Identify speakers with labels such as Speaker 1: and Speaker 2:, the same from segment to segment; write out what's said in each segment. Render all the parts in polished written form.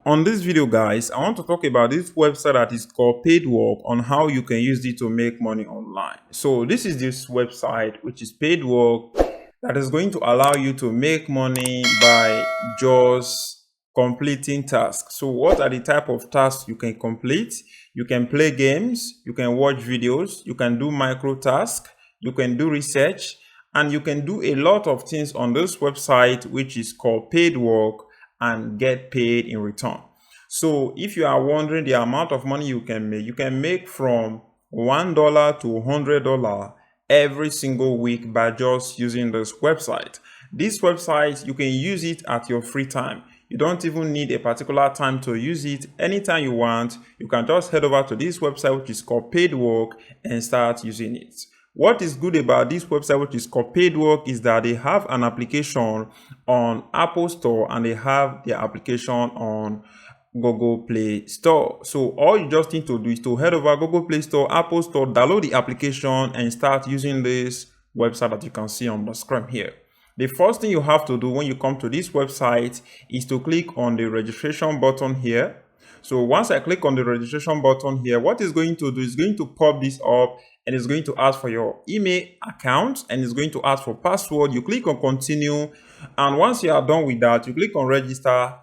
Speaker 1: On this video, guys, I want to talk about this website that is called Paidwork, on how you can use it to make money online. So this is this website, which is Paidwork, that is going to allow you to make money by just completing tasks. So what are the type of tasks you can complete? You can play games, you can watch videos, you can do microtask, you can do research, and you can do a lot of things on this website, which is called Paidwork, and get paid in return. So if you are wondering the amount of money you can make from $1 to $100 every single week by just using this website. This website, you can use it at your free time. You don't even need a particular time to use it. Anytime you want, you can just head over to this website, which is called Paidwork, and start using it. What is good about this website, which is called Paidwork, is that they have an application on Apple Store and they have their application on Google Play Store. So all you just need to do is to head over Google Play Store, Apple Store, download the application, and start using this website that you can see on the screen here. The first thing you have to do when you come to this website is to click on the registration button here. So once I click on the registration button here, what it's going to do is going to pop this up, and it's going to ask for your email account, and it's going to ask for password. You click on continue, and once you are done with that, you click on register.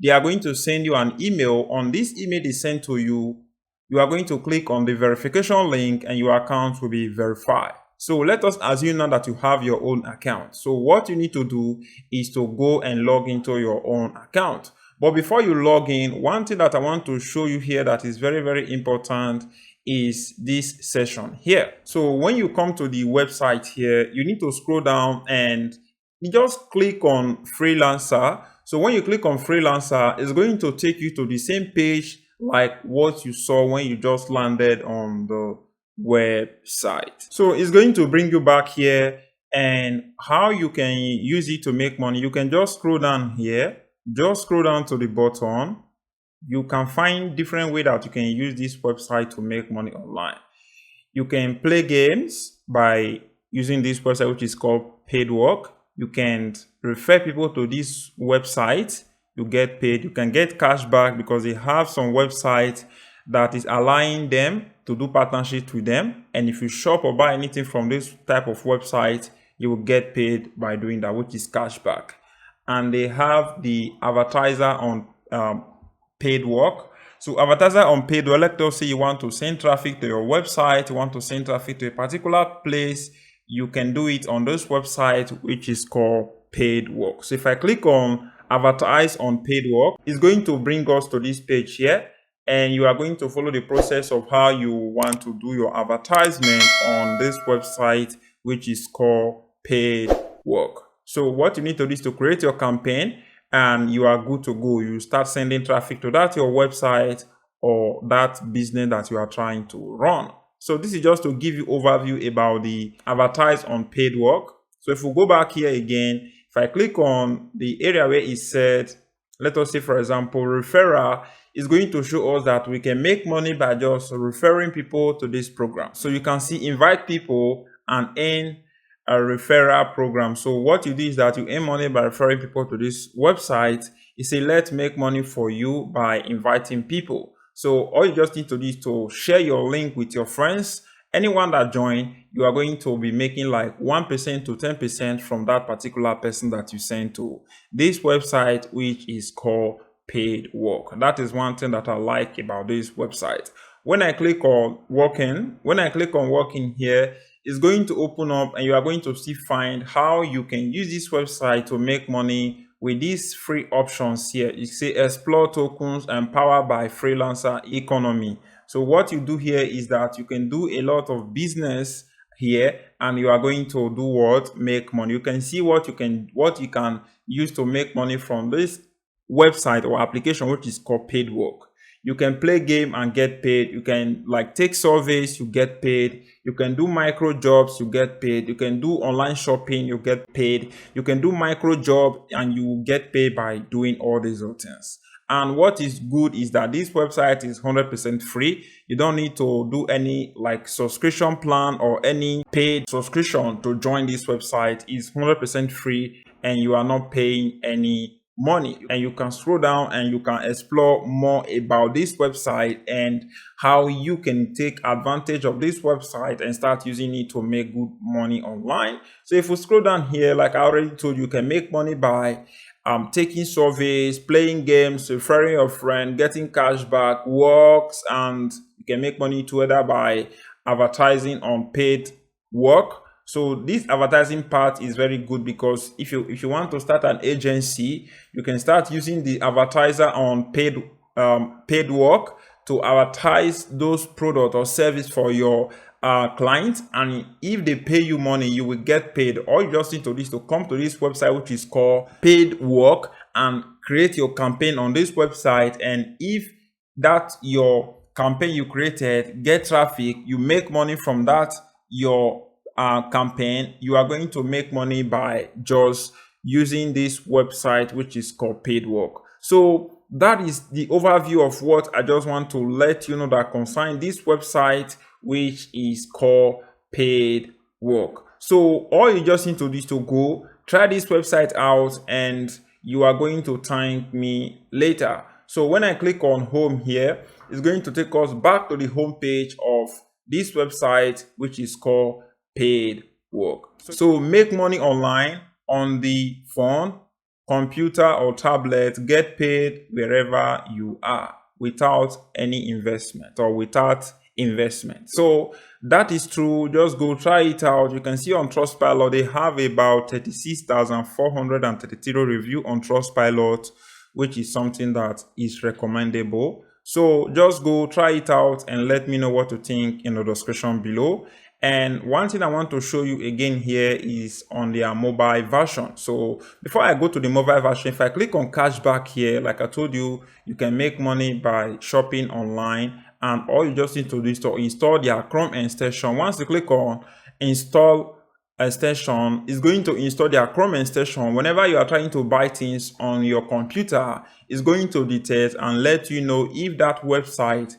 Speaker 1: They are going to send you an email. On this email they send to you, you are going to click on the verification link and your account will be verified. So let us assume now that you have your own account. So what you need to do is to go and log into your own account. But before you log in, one thing that I want to show you here that is very, very important is this session here. So when you come to the website here, you need to scroll down and you just click on freelancer. So when you click on freelancer, it's going to take you to the same page like what you saw when you just landed on the website. So it's going to bring you back here, and how you can use it to make money. You can just scroll down here, just scroll down to the bottom. You can find different ways that you can use this website to make money online. You can play games by using this website, which is called Paidwork. You can refer people to this website, you get paid. You can get cash back because they have some websites that is allowing them to do partnerships with them. And if you shop or buy anything from this type of website, you will get paid by doing that, which is cash back. And they have the advertiser on Paidwork. So advertiser on Paidwork, let us say you want to send traffic to your website, you want to send traffic to a particular place, you can do it on this website, which is called Paidwork. So if I click on advertise on Paidwork, it's going to bring us to this page here, and you are going to follow the process of how you want to do your advertisement on this website, which is called Paidwork. So what you need to do is to create your campaign, and you are good to go. You start sending traffic to that your website or that business that you are trying to run. So this is just to give you overview about the advertise on Paidwork. So if we go back here again, if I click on the area where it said, let us say for example, referral, is going to show us that we can make money by just referring people to this program. So you can see invite people and earn a referral program. So what you do is that you earn money by referring people to this website. It's a let's make money for you by inviting people. So all you just need to do is to share your link with your friends. Anyone that join, you are going to be making like 1% to 10% from that particular person that you send to this website, which is called Paidwork. That is one thing that I like about this website. When I click on working here, it's going to open up, and you are going to find how you can use this website to make money with these free options here. You see explore tokens and powered by freelancer economy. So what you do here is that you can do a lot of business here, and you are going to do what? Make money. You can see what you can use to make money from this website or application, which is called Paidwork. You can play game and get paid. You can like take surveys, you get paid. You can do micro jobs, you get paid. You can do online shopping, you get paid. You can do micro job and you get paid by doing all these things. And what is good is that this website is 100% free. You don't need to do any like subscription plan or any paid subscription to join this website. It's 100% free, and you are not paying any money. And you can scroll down and you can explore more about this website and how you can take advantage of this website and start using it to make good money online. So if you scroll down here, like I already told you, can make money by taking surveys, playing games, referring your friend, getting cash back, works, and you can make money together by advertising on Paidwork. So this advertising part is very good because if you want to start an agency, you can start using the advertiser on Paidwork to advertise those products or service for your clients, and if they pay you money, you will get paid. All you just need to do is to come to this website, which is called Paidwork, and create your campaign on this website. And if that your campaign you created get traffic, you make money from that your campaign, you are going to make money by just using this website, which is called Paidwork. So that is the overview of what I just want to let you know that concern this website, which is called Paidwork. So all you just need to do is to go try this website out, and you are going to thank me later. So when I click on home here, it's going to take us back to the home page of this website, which is called Paidwork. So make money online on the phone, computer, or tablet. Get paid wherever you are without any investment or without investment. So that is true. Just go try it out. You can see on Trustpilot they have about 36,433 review on Trustpilot, which is something that is recommendable. So just go try it out and let me know what you think in the description below. And one thing I want to show you again here is on their mobile version. So before I go to the mobile version, if I click on cashback here, like I told you, you can make money by shopping online, and all you just need to do is to install their Chrome extension. Once you click on install extension, is going to install their Chrome extension. Whenever you are trying to buy things on your computer, it's going to detect and let you know if that website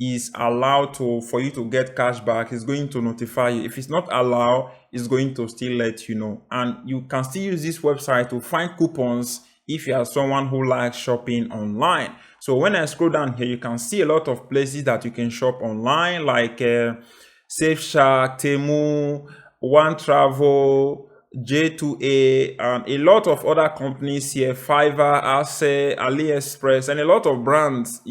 Speaker 1: is allowed for you to get cash back. It's going to notify you. If it's not allowed, it's going to still let you know. And you can still use this website to find coupons if you are someone who likes shopping online. So when I scroll down here, you can see a lot of places that you can shop online, like SafeShark, Temu, One Travel, J2A, and a lot of other companies here, Fiverr, Arce, AliExpress, and a lot of brands.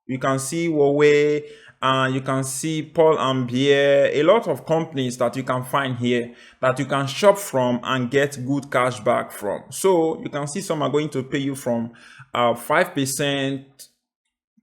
Speaker 1: You can see Huawei, and you can see Paul and Bear, a lot of companies that you can find here that you can shop from and get good cash back from. So you can see some are going to pay you from 5%,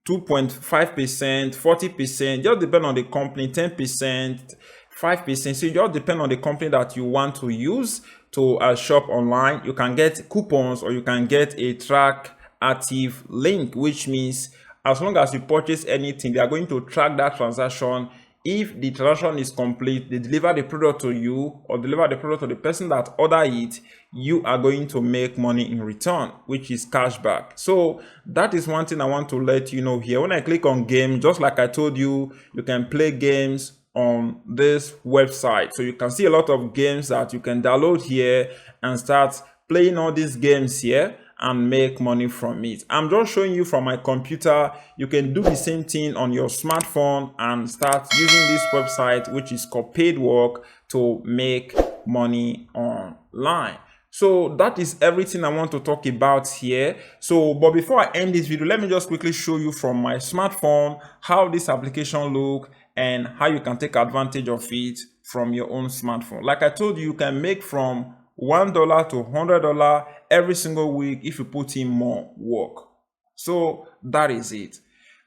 Speaker 1: 2.5%, 40%, just depend on the company, 10%, 5%. So it just depend on the company that you want to use to shop online. You can get coupons, or you can get a track active link, which means as long as you purchase anything, they are going to track that transaction. If the transaction is complete, they deliver the product to you or deliver the product to the person that ordered it, you are going to make money in return, which is cashback. So that is one thing I want to let you know here. When I click on game, just like I told you, you can play games on this website. So you can see a lot of games that you can download here and start playing all these games here and make money from it. I'm just showing you from my computer. You can do the same thing on your smartphone and start using this website, which is called Paidwork, to make money online. So that is everything I want to talk about here. So, but before I end this video, let me just quickly show you from my smartphone how this application look and how you can take advantage of it from your own smartphone. Like I told you, you can make from $1 to $100 every single week if you put in more work. So that is it.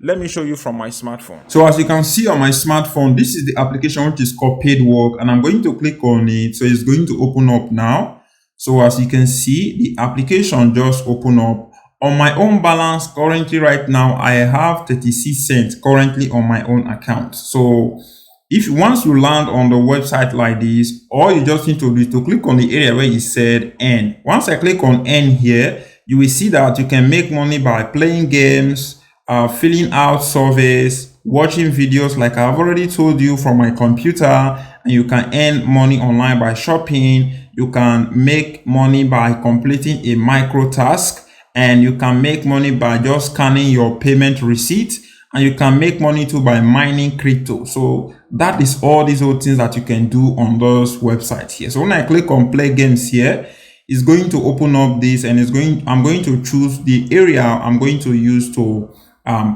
Speaker 1: Let me show you from my smartphone. So as you can see on my smartphone, this is the application which is called Paidwork, and I'm going to click on it. So it's going to open up now. So as you can see, the application just opened up. On my own balance currently right now, I have 36 cents currently on my own account. So if once you land on the website like this, all you just need to do is to click on the area where it said earn. Once I click on earn here, you will see that you can make money by playing games, filling out surveys, watching videos like I've already told you from my computer, and you can earn money online by shopping. You can make money by completing a micro task, and you can make money by just scanning your payment receipt, and you can make money too by mining crypto. So that is all these old things that you can do on those websites here. So when I click on play games here, it's going to open up this, and I'm going to choose the area I'm going to use to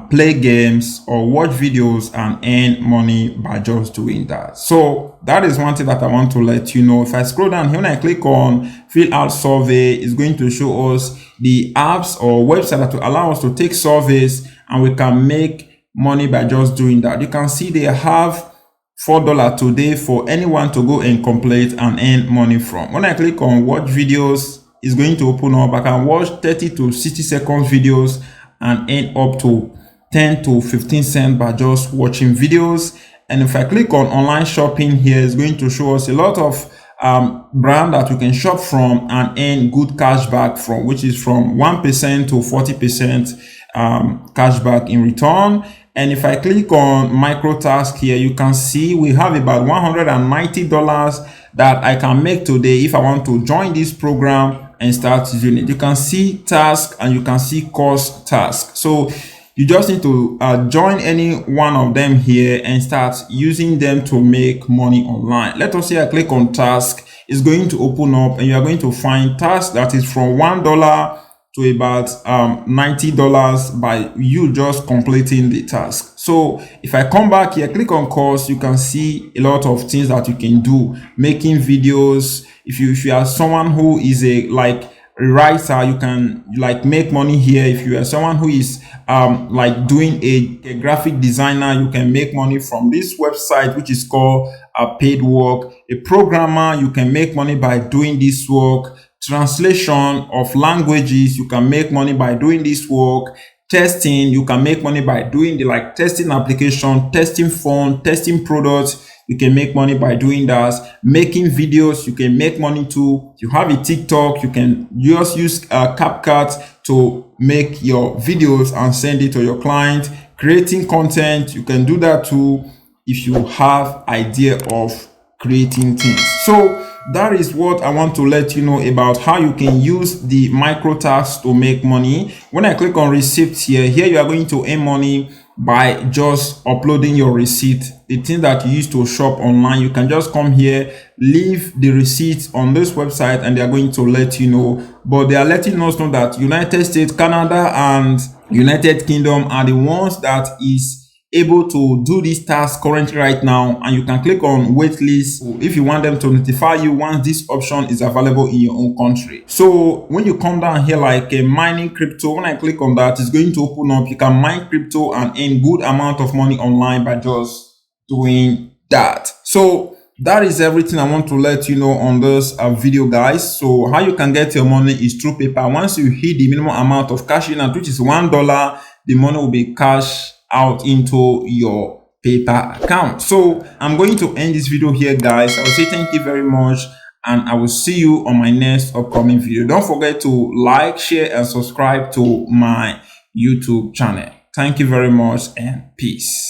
Speaker 1: play games or watch videos and earn money by just doing that. So that is one thing that I want to let you know. If I scroll down here, when I click on fill out survey, it's going to show us the apps or website that will allow us to take surveys, and we can make money by just doing that. You can see they have $4 today for anyone to go and complete and earn money from. When I click on watch videos, it's going to open up. I can watch 30 to 60 seconds videos and earn up to 10 to 15 cents by just watching videos. And if I click on online shopping here, it's going to show us a lot of brand that you can shop from and earn good cash back from, which is from 1% to 40% cash back in return. And if I click on Microtask here, you can see we have about $190 that I can make today if I want to join this program and start using it. You can see task and you can see course task. So you just need to join any one of them here and start using them to make money online. Let us say I click on task. It's going to open up, and you are going to find task that is from $1 to about $90 by you just completing the task. So if I come back here, click on course, you can see a lot of things that you can do. Making videos. If you are someone who is a writer, you can make money here. If you are someone who is doing a graphic designer, you can make money from this website, which is called Paidwork. A programmer, you can make money by doing this work. Translation of languages, you can make money by doing this work. Testing, you can make money by doing the testing application, testing phone, testing products. You can make money by doing that. Making videos, you can make money too. If you have a TikTok, you can just use CapCut to make your videos and send it to your client. Creating content, you can do that too if you have idea of creating things. So that is what I want to let you know about how you can use the Microtask to make money. When I click on receipts here you are going to earn money by just uploading your receipt, the thing that you use to shop online. You can just come here, leave the receipts on this website, and they are going to let you know. But they are letting us know that United States, Canada, and United Kingdom are the ones that is able to do this task currently right now, and you can click on wait list if you want them to notify you once this option is available in your own country. So when you come down here mining crypto, when I click on that, it's going to open up. You can mine crypto and earn good amount of money online by just doing that. So that is everything I want to let you know on this video, guys. So how you can get your money is through PayPal. Once you hit the minimum amount of cash in, which is $1, the money will be cashed out into your PayPal account. So I'm going to end this video here, guys. I will say thank you very much, and I will see you on my next upcoming video. Don't forget to like, share, and subscribe to my YouTube channel. Thank you very much, and peace.